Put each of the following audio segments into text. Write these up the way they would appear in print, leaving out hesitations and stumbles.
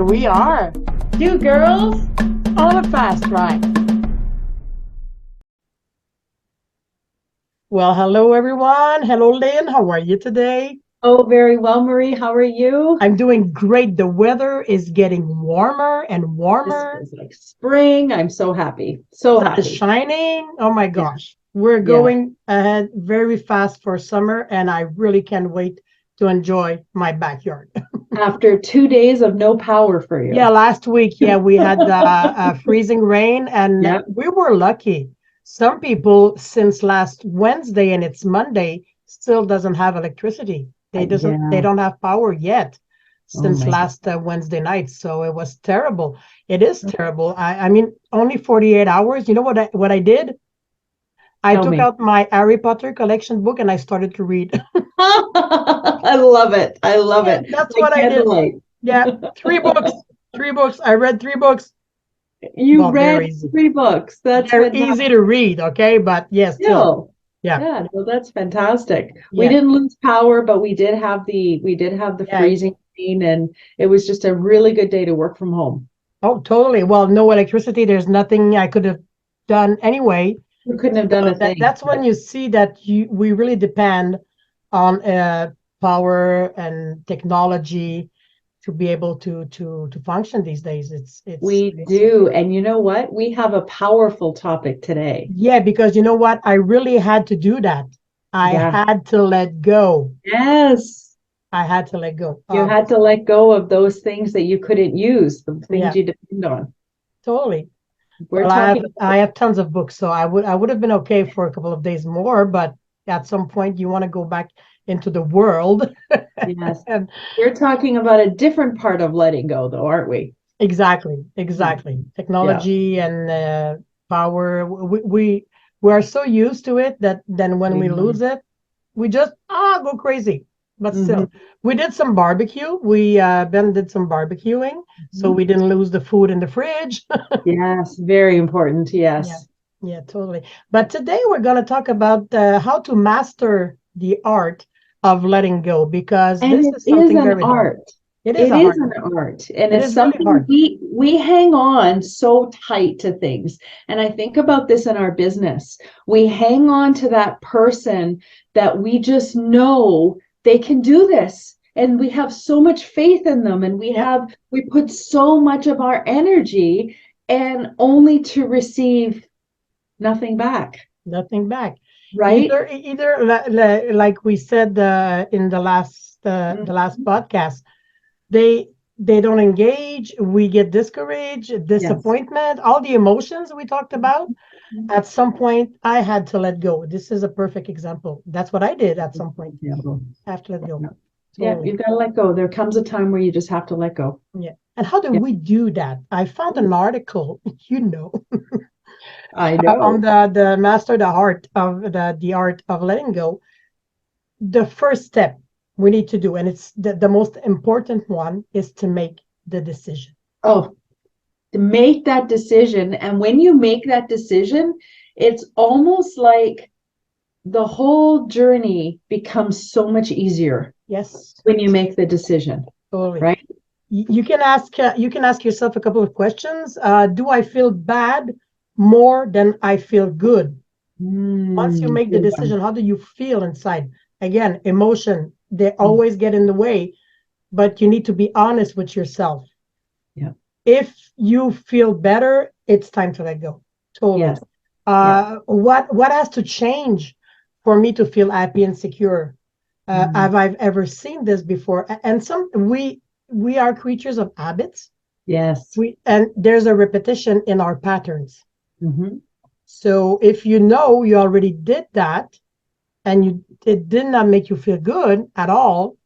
We are Two girls. on a fast ride. Well, hello everyone. Hello, Lynn. How are you today? Oh, very well, Marie. How are you? I'm doing great. The weather is getting warmer and This warmer. feels like spring. I'm so happy. So Sun is happy. shining. Oh my Yeah. gosh. We're Yeah. going ahead very fast for summer, and I really can't wait to enjoy my backyard. After 2 days of no power for Yeah, you. last week, yeah, we had freezing rain, and Yeah. we were lucky. Some people, since last Wednesday and it's Monday, still doesn't have electricity. They Yeah. don't have power yet Oh since my God. last Wednesday night. So it was terrible. It is terrible. I mean, only 48 hours. You know what I did? I Tell took me. out my Harry Potter collection book and I started to read. I love it. I love Yeah, it. that's Like what I did. candlelight. Yeah, three books. Three books. I read three books. You Well, read very easy. 3 books. That's They're easy fantastic. to read, okay? But yes, still, Still. yeah, Yeah, no, that's fantastic. We yeah, didn't lose power, but we did have the yeah. freezing rain, and it was just a really good day to work from home. Oh, totally. Well, no electricity. There's nothing I could have done anyway. We couldn't have done So a thing. that's when you see that we really depend on power and technology to be able to function these days. We do. And you know what? We have a powerful topic today. Yeah, because you know what? I really had to do that. I Yeah. had to let go. Yes. I had to let go. You had to let go of those things that you couldn't use, the things Yeah, you depend on. totally. We're Well, talking I have tons of books, so I would have been okay for a couple of days more, but at some point you want to go back into the world. Yes. And We're talking about a different part of letting go, though, aren't we? exactly, Yeah. exactly. Yeah. Technology and power. We are so used to it that then when We we are. lose it, we just go crazy. But Mhm. still, we did some barbecue. We Ben did some barbecuing, so Mhm. we didn't lose the food in the fridge. Yes, very important. Yeah, Yes. yeah, totally. But today we're going to talk about how to master the art of letting go because And this it is is something an very hard. art. It is It a is hard an one. art. And It it's is really something hard. we hang on so tight to things. And I think about this in our business. We hang on to that person that we just know they can do this. And we have so much faith in them. And Yeah, we put so much of our energy and only to receive nothing back. nothing back. Right? Either like we said in the last podcast, they they don't engage. We get discouraged, Yes. disappointment, all the emotions we talked about. At some point, I had to let go. This is a perfect example. That's what I did at some point. Yeah. I have to let go. Yeah, Totally. you've got to let go. There comes a time where you just have to let go. Yeah. And how do Yeah, we do that? I found an article, you know, I on know. the master the art of the art of letting go. The first step we need to do, and it's the most important one, is to make the decision. Oh, to make that decision. And when you make that decision, it's almost like the whole journey becomes so much easier Yes, when you make the decision, totally. right? You can ask yourself a couple of questions. Do I feel bad more than I feel good? Once you make the Good one. decision, how do you feel inside? Again, emotion, they Mm, always get in the way, but you need to be honest with yourself. yeah. If you feel better, it's time to let go. Totally. Yes. Yeah. What has to change for me to feel happy and secure? Mm, Have I ever seen this before? And some we are creatures of habits. yes. And there's a repetition in our patterns. Hmm. So if you know you already did that and it did not make you feel good at all,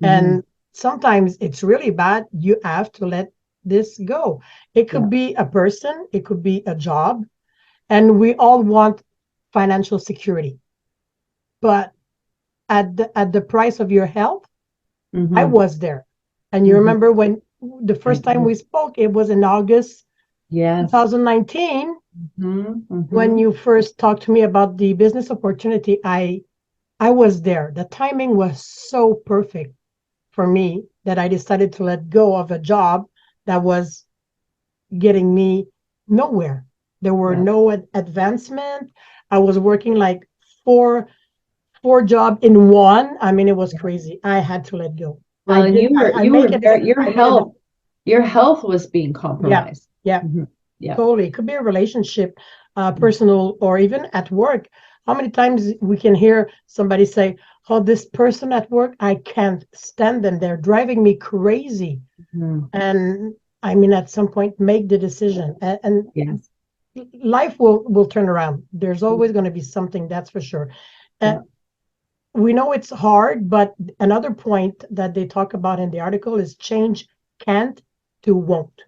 Hmm. and sometimes it's really bad, you have to let this go. It Yeah. could be a person, it could be a job, and we all want financial security. But at the price of your health, I Hmm. was there. And you Hmm. remember when the I first time do. we spoke, it was in August Yes. 2019 Hmm. when Hmm. you first talked to me about the business opportunity. I was there. The timing was so perfect for me that I decided to let go of a job that was getting me nowhere. There were Yeah. no advancement. I was working like four job in one. I mean, it was crazy. I had to let go. Well, and I you make were a very, decision. I made a your health was being yeah, compromised. yeah, Yeah. totally. It could be a relationship, personal, or even at work. How many times we can hear somebody say, "Oh, this person at work, I can't stand them. They're driving me crazy." Mhm. And I mean, at some point, make the decision, and Yes. life will turn around. There's always going to be something, that's for sure. Uh, Yeah. we know it's hard, but another point that they talk about in the article is change can't to won't.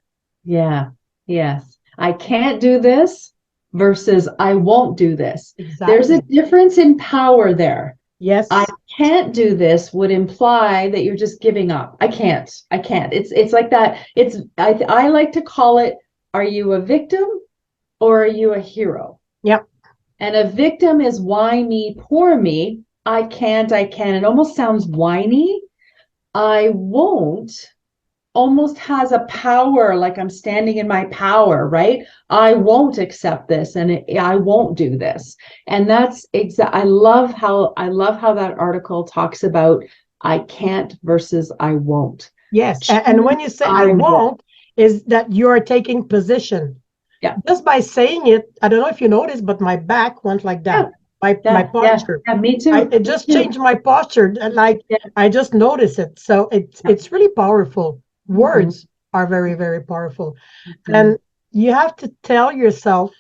Yeah. Yes. I can't do this versus I won't do this. There's a Exactly. difference in power there. I Yes. can't do this would imply that you're just giving up. I can't. I can't. It's like that. I like to call it, are you a victim or are you a hero? Yep. And a victim is why me, poor me. I can't, I can. It almost sounds whiny. I won't almost has a power, like I'm standing in my power, right? I won't accept this and I won't do this. And that's I love how that article talks about I can't versus I won't. Yes. And Choose when you say I I won't. won't, is that you're taking position. Yeah. Just by saying it, I don't know if you noticed, but my back went like Yeah. that. My Yeah. Yeah. posture. Yeah. Me too. It Me just too. changed my posture. Like Yeah. I just noticed it. So Yeah. it's really powerful. Mm-hmm. Words are very, very powerful. Mm-hmm. And you have to tell yourself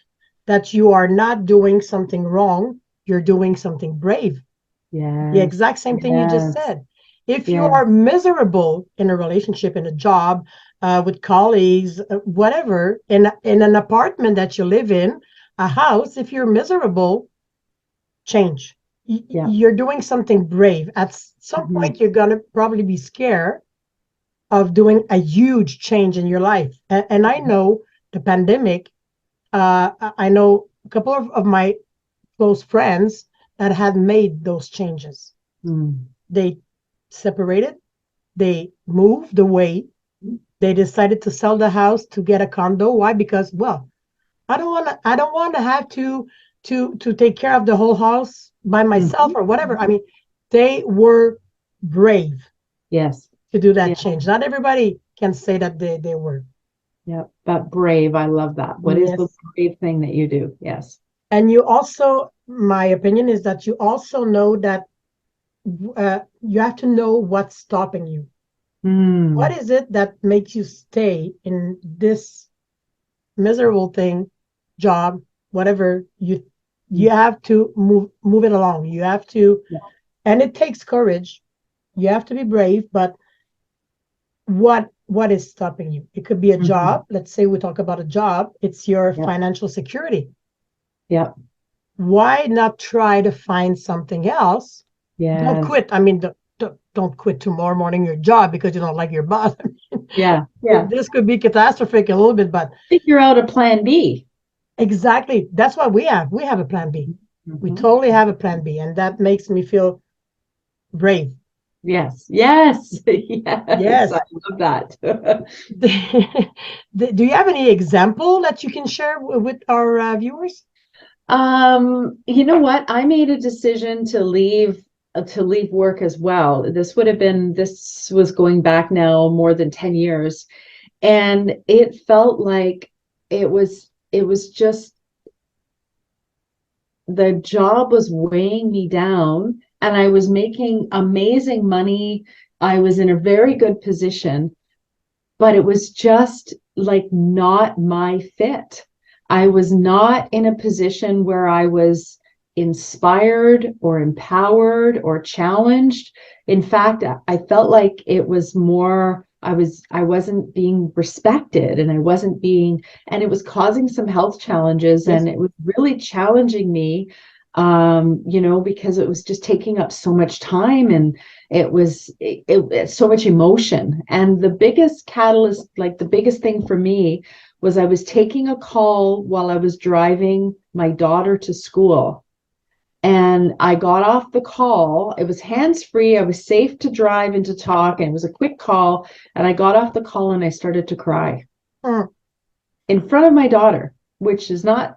that you are not doing something wrong. You're doing something brave. The Yes. exact same thing you just Yes. said. If you Yes. are miserable in a relationship, in a job, with colleagues, whatever, in an apartment that you live in, a house, if you're miserable, change. Yeah. You're doing something brave. At some Mm-hmm. point, you're going to probably be scared of doing a huge change in your life. And I know the pandemic, I know a couple of my close friends that had made those changes. Mm. They separated, they moved away, they decided to sell the house to get a condo. Why? Because, well, I don't want to have to take care of the whole house by myself Mm-hmm. or whatever. I mean, they were brave Yes. to do that Yeah. change. Not everybody can say that they were. Yeah, that brave. I love that. What is the Yes. brave thing that you do? Yes. And you also, my opinion is that you also know that you have to know what's stopping you. What Mm, is it that makes you stay in this miserable thing, job, whatever? You have to move it along. You have to, yeah. and it takes courage. You have to be brave, but what is stopping you? It could be a Hmm. job. Let's say we talk about a job. It's your Yeah. financial security. Yeah. Why not try to find something else? Don't Yes. quit. I mean, don't quit tomorrow morning your job because you don't like your boss. Yeah. Yeah. This could be catastrophic a little bit, but Figure out a plan B. exactly. That's what we have. We have a plan B. We Hmm. totally have a plan B, and that makes me feel brave. Yes. Yes. Yes. I Yes. love that. Do you have any example that you can share with our viewers? You know what? I made a decision to leave work as well. This was going back now more than 10 years. And it felt like it was just the job was weighing me down and I was making amazing money. I was in a very good position, but it was just like not my fit. I was not in a position where I was inspired or empowered or challenged. In fact, I felt like it was more I wasn't being respected and I wasn't being and it was causing some health challenges Yes. and it was really challenging me because it was just taking up so much time and it so much emotion. And the biggest catalyst, like the biggest thing for me, was I was taking a call while I was driving my daughter to school. And I got off the call. It was hands-free. I was safe to drive and to talk. And it was a quick call. And I got off the call and I started to cry Mm. in front of my daughter, which is not,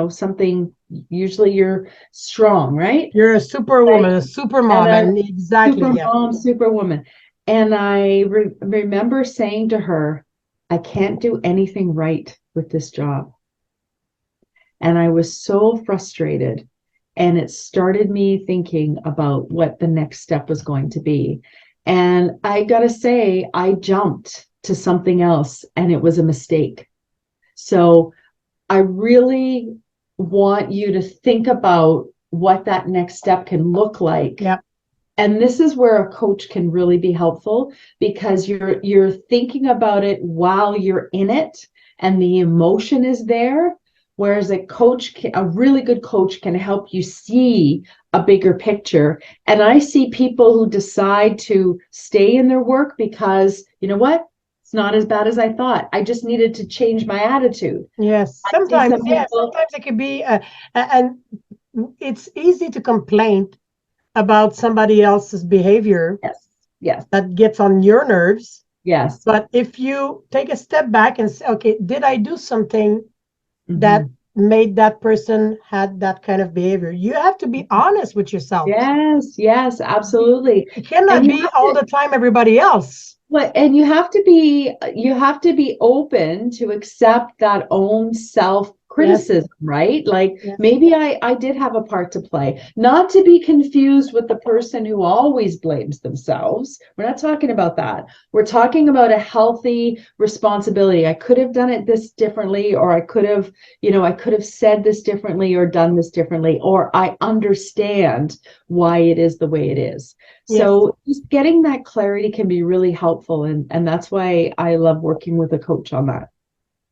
something usually you're strong, right? You're a superwoman, a super And mom, a and exactly, super yeah. mom, superwoman. And I remember saying to her, I can't do anything right with this job. And I was so frustrated. And it started me thinking about what the next step was going to be. And I got to say, I jumped to something else and it was a mistake. So I really want you to think about what that next step can look like. Yeah. And this is where a coach can really be helpful because you're thinking about it while you're in it and the emotion is there. Whereas a really good coach can help you see a bigger picture. And I see people who decide to stay in their work because, you know what? It's not as bad as I thought. I just needed to change my attitude. Yes. I see Sometimes, some yeah, people, sometimes it could be, and it's easy to complain about somebody else's behavior yes, yes, that gets on your nerves. yes. But if you take a step back and say, okay, did I do something that Mhm. made that person had that kind of behavior? You have to be honest with yourself. Yes, yes, absolutely. It And cannot you be have all to the time everybody else. and you have to be open to accept that own self Yes, criticism, right? Like yes, maybe I did have a part to play, not to be confused with the person who always blames themselves. We're not talking about that. We're talking about a healthy responsibility. I could have done it this differently, or I could have said this differently or done this differently, or I understand why it is the way it is. yes, So just getting that clarity can be really helpful. And that's why I love working with a coach on that.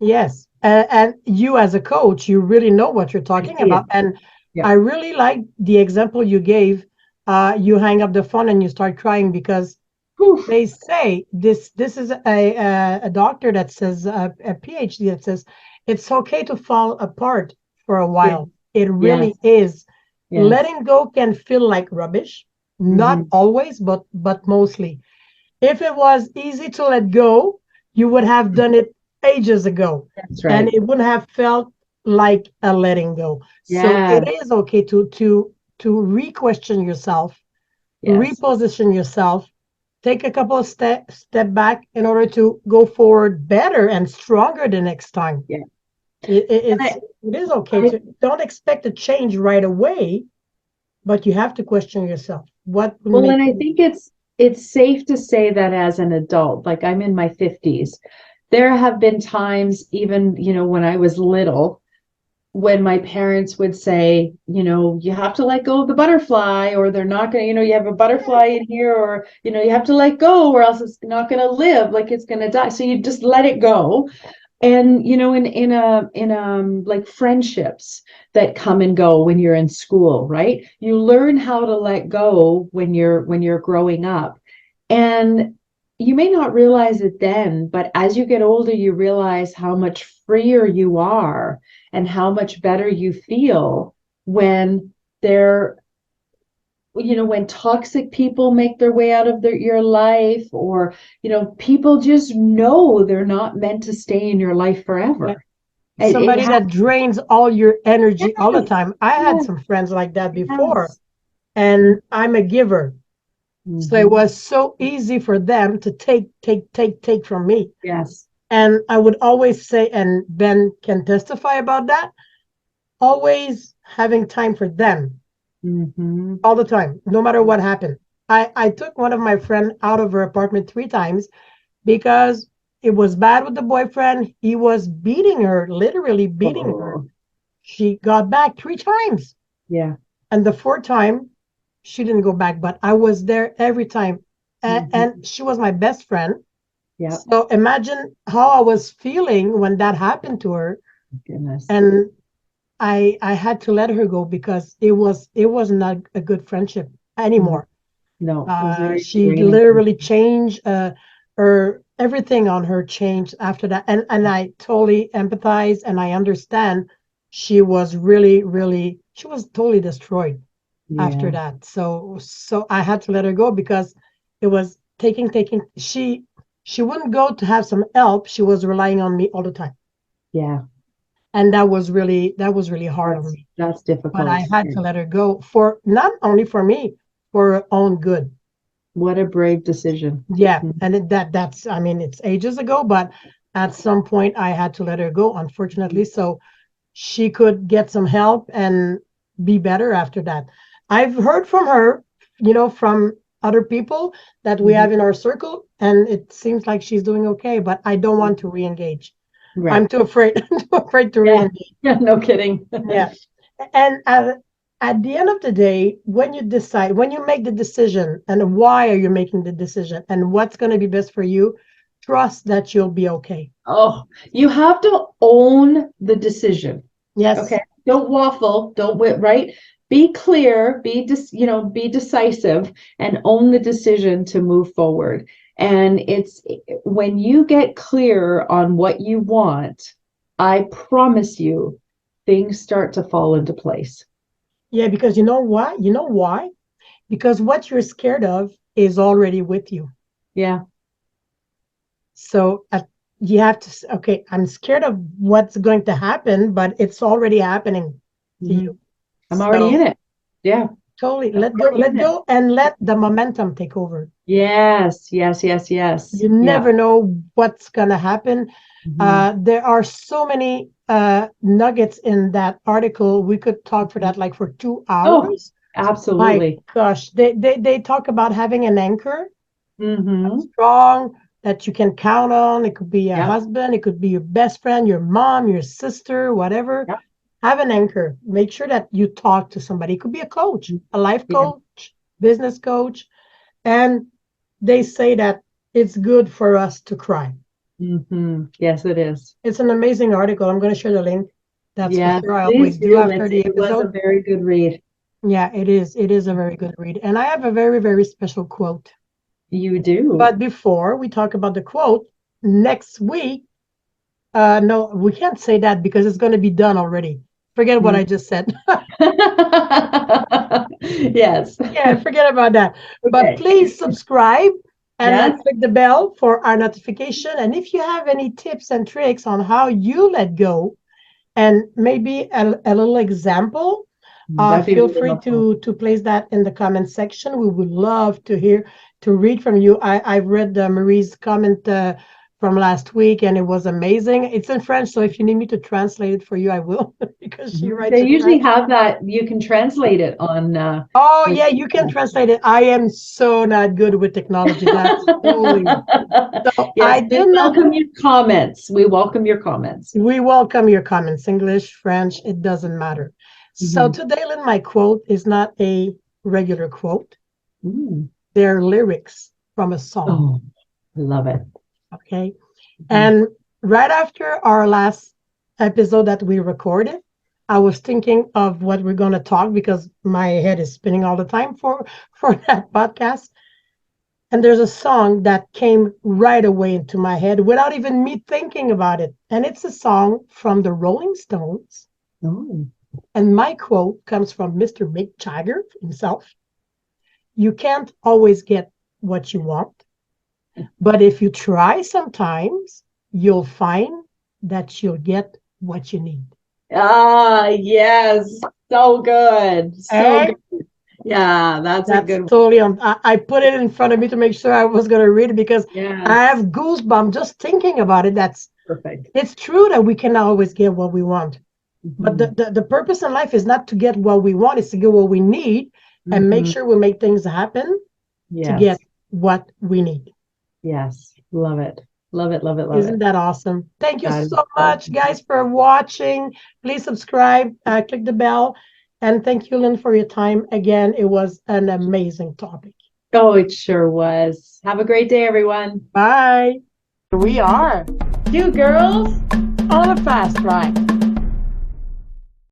yes. And you, as a coach, you really know what you're I talking see it. about. And Yeah. I really like the example you gave. You hang up the phone and you start crying because Whew. they say this is a doctor that says a PhD that says it's okay to fall apart for a Yeah. while. It Yes. really is. Yes. Letting go can feel like rubbish, not Hmm. always, but mostly. If it was easy to let go, you would have done it ages ago, That's and right. it wouldn't have felt like a letting go. So Yeah. it is okay to re-question yourself, Yes. reposition yourself, take a couple of step back in order to go forward better and stronger the next time. Yeah. And It is okay I to don't expect a change right away, but you have to question yourself. What will well, make and I you think it's safe to say that as an adult, like I'm in my 50s, there have been times even, when I was little when my parents would say, you have to let go of the butterfly, or they're not going to, you have a butterfly in here, or, you have to let go, or else it's not going to live, like it's going to die. So you just let it go. And, in like friendships that come and go when you're in school, right? You learn how to let go when you're growing up. And you may not realize it then, but as you get older, you realize how much freer you are and how much better you feel when they're when toxic people make their way out of your life, or people just know they're not meant to stay in your life yeah, forever. It somebody has. that drains all your energy all the Yes, time? I had yes, some friends like that before, yes. and I'm a giver. So it Mhm. was so easy for them to take from me. Yes. And I would always say, and Ben can testify about that, always having time for them Hmm. all the time, no matter what happened. I took one of my friends out of her apartment 3 times because it was bad with the boyfriend. He was beating her, literally beating her. Oh, She got back 3 times. yeah. And the fourth time, she didn't go back, but I was there every time. And Hmm. she was my best friend. Yeah. So imagine how I was feeling when that happened to her. Goodness. And I had to let her go because it was not a good friendship Mhm. anymore. No, it was very She draining. literally changed her everything on her changed after that. And I totally empathize and I understand she was really, really she was totally destroyed. after Yeah. that. So I had to let her go because it was taking. She wouldn't go to have some help. She was relying on me all the time. Yeah. And that was really hard on me. That's But I difficult. had to let her go for not only for me, for her own good. What a brave decision. Yeah, Mhm. and that's I mean it's ages ago, but at some point I had to let her go, unfortunately, so she could get some help and be better after that. I've heard from her, from other people that we Mhm. have in our circle, and it seems like she's doing okay, but I don't want to re-engage. I'm Right. too afraid, I'm too afraid to Yeah. re-engage. Yeah. No kidding. Yeah. And at the end of the day, when you make the decision, and why are you making the decision, and what's going to be best for you, trust that you'll be okay. Oh, you have to own the decision. Yes. Okay. Don't waffle. Don't whip, right? Be clear, be decisive and own the decision to move forward. And it's when you get clear on what you want, I promise you, things start to fall into place. Yeah, because you know what? You know why? Because what you're scared of is already with you. Yeah. So you have to, okay, I'm scared of what's going to happen, but it's already happening to Mhm. you. I'm already So in it. Yeah. totally I'm already let in it. go and let the momentum take over. Yes, yes, yes, yes. You Yeah. never know what's going to happen. Mhm. There are so many nuggets in that article. We could talk for that like for two Oh, hours. My absolutely. gosh, they talk about having an anchor Mm-hmm. strong that you can count on. It could be a Yep. husband, it could be your best friend, your mom, your sister, whatever. Yep. Have an anchor. Make sure that you talk to somebody. It could be a coach, a life Yeah. coach, business coach. And they say that it's good for us to cry. Mm-hmm. Yes, it is. It's an amazing article. I'm going to share the link. That's for Yeah, sure. I please always do do, after Lindsay. the It was a episode. very good read. Yeah, it is. It is a very good read. And I have a very, very special quote. You do. But before we talk about the quote, next week, no, we can't say that because it's going to be done already. Forget what Mm. I just said. Yes. Yeah, forget about that. But Okay. please subscribe and Yes. click the bell for our notification. And if you have any tips and tricks on how you let go, and maybe a little example, That'd be feel really free helpful. to place that in the comment section. We would love to read from you. I've read Marie's comment from last week, and it was amazing. It's in French, so if you need me to translate it for you, I will, because she Mhm. writes They in usually French. have that. You can translate it on Oh with yeah, you can translate it. I am so not good with technology. That's totally. So I Yes, we did not. welcome your comments. We welcome your comments. We welcome your comments, English, French, it doesn't matter. So Mhm. today, Lynn, my quote is not a regular quote. Mm. They're lyrics from a song. Oh, I love it. Okay. Mhm. And right after our last episode that we recorded, I was thinking of what we're going to talk because my head is spinning all the time for that podcast. And there's a song that came right away into my head without even me thinking about it. And it's a song from the Rolling Stones. Oh. And my quote comes from Mr. Mick Jagger himself. You can't always get what you want, but if you try sometimes, you'll find that you'll get what you need. Ah, yes. So good. So Hey, good. Yeah, that's a that's good one. totally on. I put it in front of me to make sure I was going to read it because I have Yes. goosebumps just thinking about it. Perfect. It's true that we can always get what we want. But Mhm. the purpose in life is not to get what we want, it's to get what we need and make Mhm. sure we make things happen to get Yes. what we need. Yes. Love it. Love it. Love it. Love Isn't it. that awesome? Thank you That is so so. much, guys, for watching. Please subscribe, click the bell, and thank you, Lynn, for your time. Again, it was an amazing topic. Oh, it sure was. Have a great day, everyone. Bye. Here we are Two girls. on a fast ride.